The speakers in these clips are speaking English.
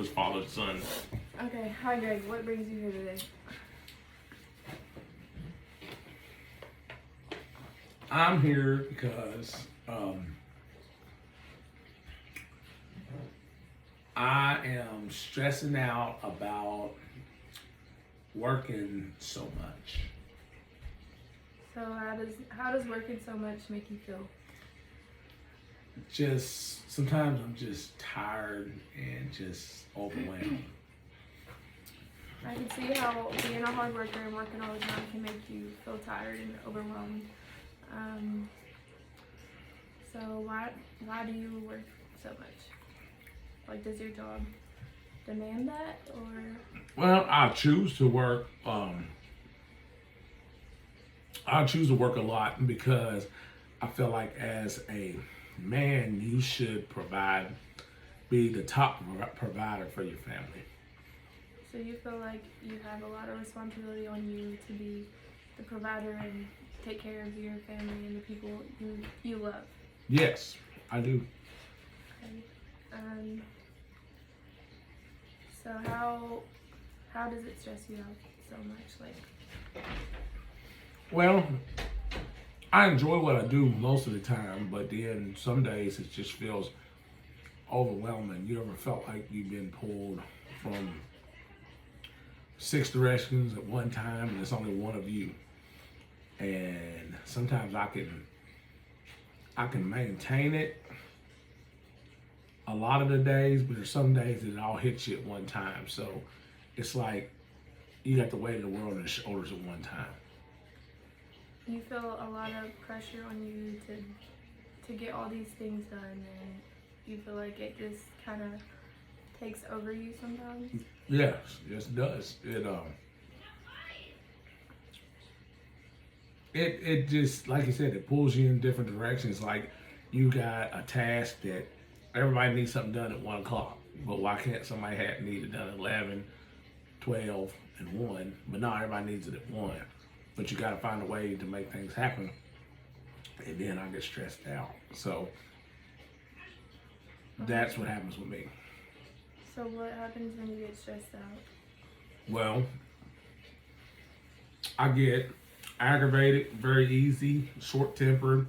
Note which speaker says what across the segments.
Speaker 1: Father's father's son.
Speaker 2: Okay, hi Greg, what brings you here today?
Speaker 3: I'm here because I am stressing out about working so much.
Speaker 2: So how does working so much make you feel?
Speaker 3: Just sometimes I'm just tired and just overwhelmed.
Speaker 2: I can see how being a hard worker and working all the time can make you feel tired and overwhelmed. So why do you work so much? Like, does your job demand that, or?
Speaker 3: Well, I choose to work. I choose to work a lot because I feel like as a man, you should be the top provider for your family.
Speaker 2: So you feel like you have a lot of responsibility on you to be the provider and take care of your family and the people you love.
Speaker 3: Yes, I do.
Speaker 2: Okay. So how does it stress you out so much? Like,
Speaker 3: Well, I enjoy what I do most of the time, but then some days it just feels overwhelming. You ever felt like you've been pulled from 6 directions at one time and it's only one of you? And sometimes I can maintain it a lot of the days, but there's some days that it all hits you at one time. So it's like you got the weight of the world on your shoulders at one time.
Speaker 2: you feel a lot of pressure on you to get all these things done, and you feel like it just kind of takes over you sometimes.
Speaker 3: Yes, it does. It just, like you said, it pulls you in different directions. Like you got a task that everybody needs something done at 1 o'clock, but why can't somebody need it done at 11, 12, and 1? But now everybody needs it at 1. But you got to find a way to make things happen, and then I get stressed out. So that's what happens with me.
Speaker 2: So what happens when you get stressed out?
Speaker 3: Well, I get aggravated very easy, short-tempered.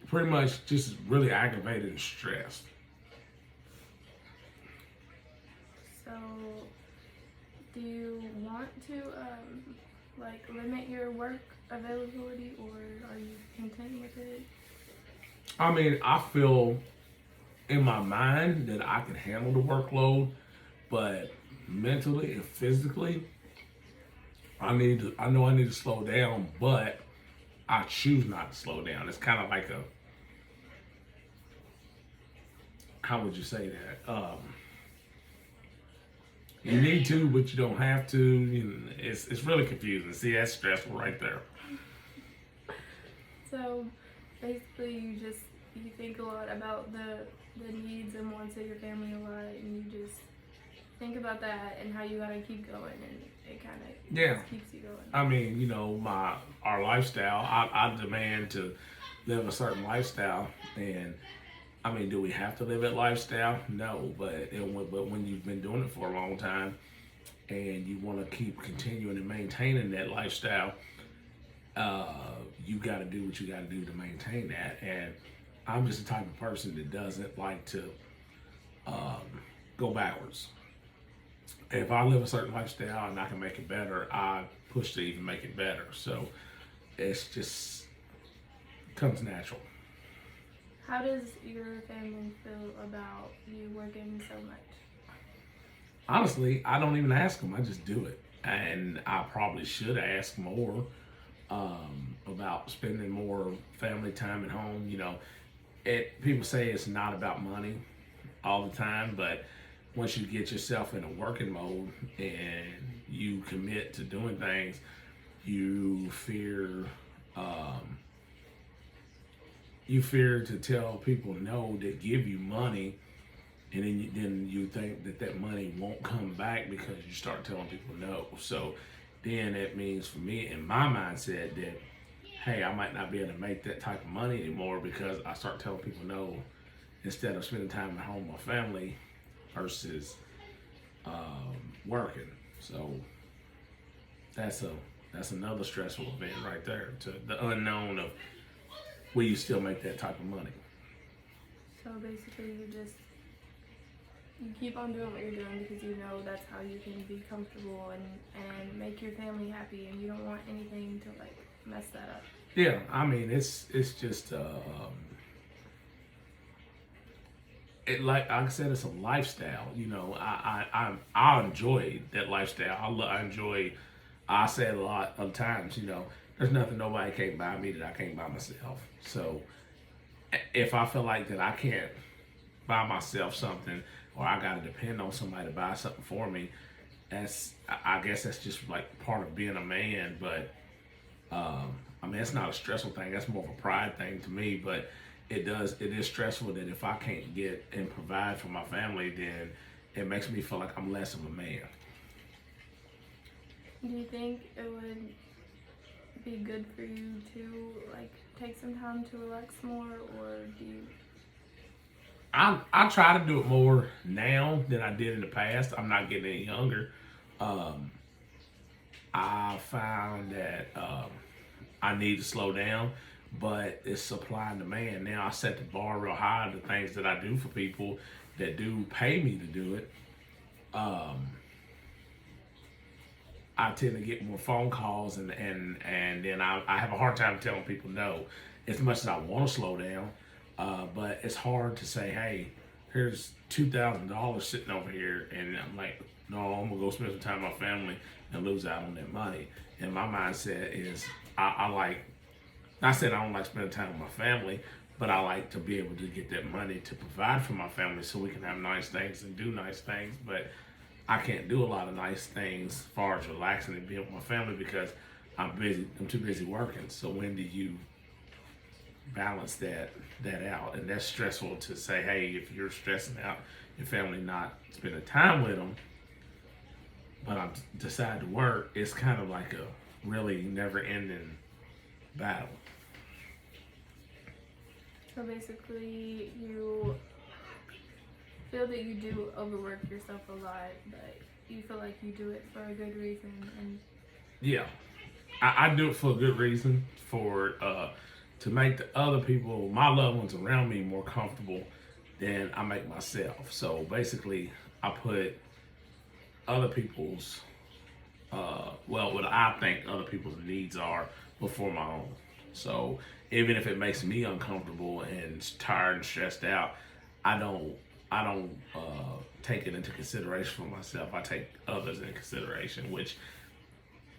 Speaker 3: Pretty much just really aggravated and stressed.
Speaker 2: So do you want to like limit your work availability, or are you content with it?
Speaker 3: I mean, I feel in my mind that I can handle the workload, but mentally and physically, I know I need to slow down, but I choose not to slow down. It's kind of like how would you say that? You need to, but you don't have to. It's really confusing. See, that's stressful right there.
Speaker 2: So basically, you think a lot about the needs and wants of your family a lot, and you just think about that and how you gotta keep going, and it kind of keeps you going.
Speaker 3: I mean, our lifestyle. I demand to live a certain lifestyle, and I mean, do we have to live that lifestyle? No, but when you've been doing it for a long time, and you want to keep continuing and maintaining that lifestyle, you got to do what you got to do to maintain that. And I'm just the type of person that doesn't like to go backwards. If I live a certain lifestyle and I can make it better, I push to even make it better. So it's just comes natural.
Speaker 2: How does your family feel about you working so much?
Speaker 3: Honestly, I don't even ask them. I just do it. And I probably should ask more about spending more family time at home. People say it's not about money all the time, but once you get yourself in a working mode and you commit to doing things, you fear to tell people no that give you money, and then you think that money won't come back because you start telling people no. So then it means, for me, in my mindset, that hey, I might not be able to make that type of money anymore because I start telling people no instead of spending time at home with my family versus working. So that's another stressful event right there, to the unknown of will you still make that type of money.
Speaker 2: So basically, you keep on doing what you're doing because you know that's how you can be comfortable and make your family happy, and you don't want anything to like mess that up.
Speaker 3: Yeah, I mean it's just it, like I said, it's a lifestyle. You know, I enjoy that lifestyle. I enjoy. I say it a lot of times. You know, there's nothing nobody can't buy me that I can't buy myself. So if I feel like that I can't buy myself something, or I gotta depend on somebody to buy something for me, I guess that's just like part of being a man. But I mean, it's not a stressful thing. That's more of a pride thing to me. But it is stressful that if I can't get and provide for my family, then it makes me feel like I'm less of a man.
Speaker 2: Do you think it would be good for you to like take some time to relax more, or do you?
Speaker 3: I try to do it more now than I did in the past. I'm not getting any younger. I found that I need to slow down, but it's supply and demand. Now I set the bar real high. The things that I do for people that do pay me to do it, I tend to get more phone calls, and then I have a hard time telling people no. As much as I want to slow down, but it's hard to say, hey, here's $2,000 sitting over here, and I'm like, no, I'm gonna go spend some time with my family and lose out on that money. And my mindset is, I like, not saying I don't like spending time with my family, but I like to be able to get that money to provide for my family so we can have nice things and do nice things. But I can't do a lot of nice things as far as relaxing and being with my family because I'm busy. I'm too busy working. So when do you balance that out? And that's stressful to say, hey, if you're stressing out your family not spending time with them, but I decide to work, it's kind of like a really never-ending battle.
Speaker 2: So basically, you feel that you do overwork yourself a lot, but you feel like you do it for a good reason. And
Speaker 3: yeah, I do it for a good reason, for to make the other people, my loved ones around me, more comfortable than I make myself. So basically, I put other people's what I think other people's needs are before my own. So even if it makes me uncomfortable and tired and stressed out, I don't take it into consideration for myself. I take others into consideration, which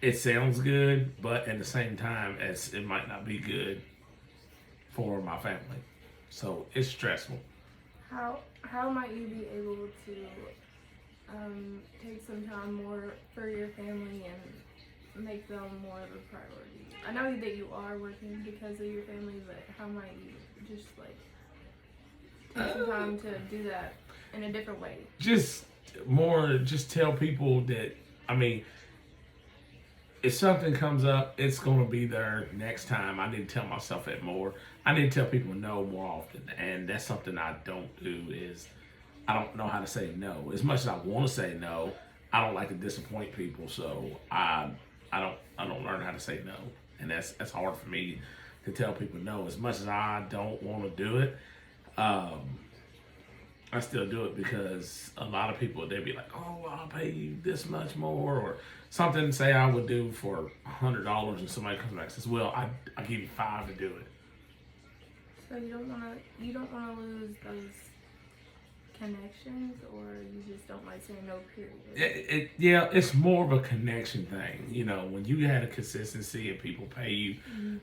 Speaker 3: it sounds good, but at the same time, it might not be good for my family. So it's stressful.
Speaker 2: How might you be able to take some time more for your family and make them more of a priority? I know that you are working because of your family, but how might you just like take some time to do that in a different way?
Speaker 3: Just tell people that, I mean, if something comes up, it's going to be there next time. I need to tell myself that more. I need to tell people no more often. And that's something I don't do, is I don't know how to say no. As much as I want to say no, I don't like to disappoint people. So I don't learn how to say no. And that's hard for me to tell people no. As much as I don't want to do it, I still do it because a lot of people, they'd be like, oh, I'll pay you this much more, or something, say I would do for $100, and somebody comes back and says, well, I give you $5 to do it.
Speaker 2: So you don't want to lose those connections, or you just don't like saying no, period?
Speaker 3: Yeah, it's more of a connection thing. You know, when you had a consistency and people pay you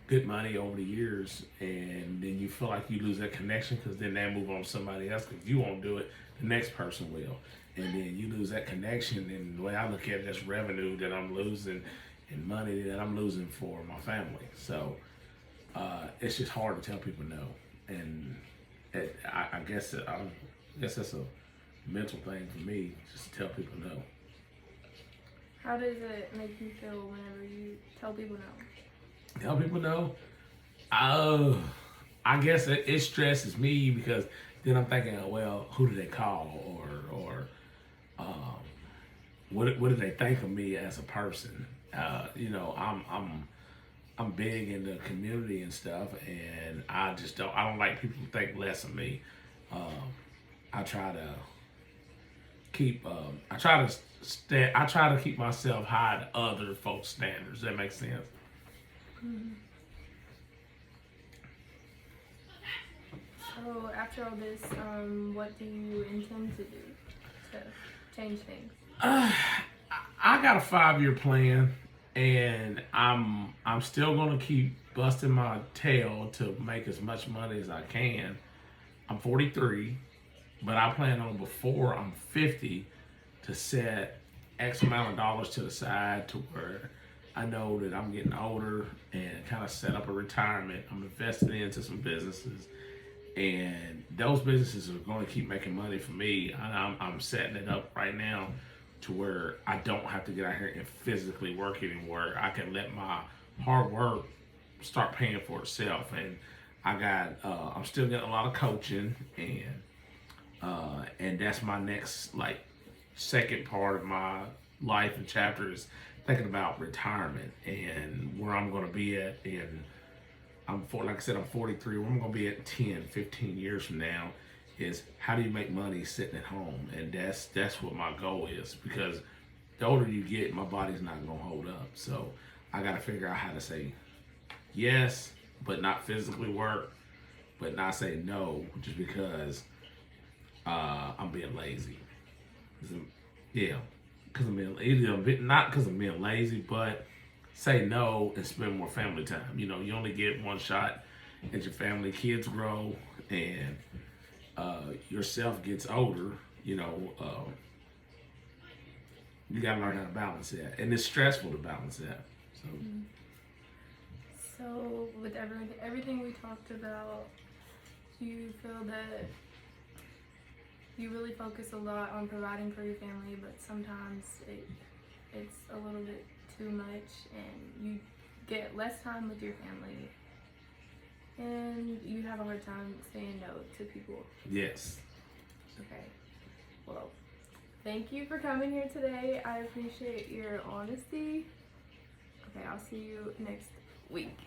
Speaker 3: good money over the years, and then you feel like you lose that connection because then they move on to somebody else because you won't do it, the next person will. And then you lose that connection, and the way I look at it, that's revenue that I'm losing and money that I'm losing for my family. So it's just hard to tell people no. And I guess that's a mental thing for me, just to tell people no.
Speaker 2: How does it make you feel whenever you tell people no?
Speaker 3: Tell people no. I guess it stresses me because then I'm thinking, well, who do they call, or um, what do they think of me as a person? I'm big in the community and stuff, and I don't like people to think less of me. Um, I try to keep I try to keep myself high to other folks' standards. That makes sense.
Speaker 2: Mm-hmm. So after all this, what do you intend to do to change things?
Speaker 3: I got a 5-year plan, and I'm still gonna keep busting my tail to make as much money as I can. I'm 43, but I plan on before I'm 50 to set X amount of dollars to the side to where I know that I'm getting older and kind of set up a retirement. I'm investing into some businesses, and those businesses are going to keep making money for me. And I'm setting it up right now to where I don't have to get out here and physically work anymore. I can let my hard work start paying for itself. And I'm still getting a lot of coaching, and that's my next like second part of my life and chapter is thinking about retirement and where I'm going to be at. And like I said, I'm 43. Where I'm going to be at 10, 15 years from now is how do you make money sitting at home? And that's what my goal is, because the older you get, my body's not going to hold up. So I got to figure out how to say yes, but not physically work, but not say no just because I'm being lazy. Yeah, because I'm being not because I'm being lazy, but say no and spend more family time. You only get one shot at your family. Kids grow, and yourself gets older. You gotta learn how to balance that, and it's stressful to balance that. So.
Speaker 2: Mm-hmm. So with everything we talked about, do you feel that you really focus a lot on providing for your family, but sometimes it's a little bit too much and you get less time with your family and you have a hard time saying no to people?
Speaker 3: Yes.
Speaker 2: Okay. Well, thank you for coming here today. I appreciate your honesty. Okay, I'll see you next week.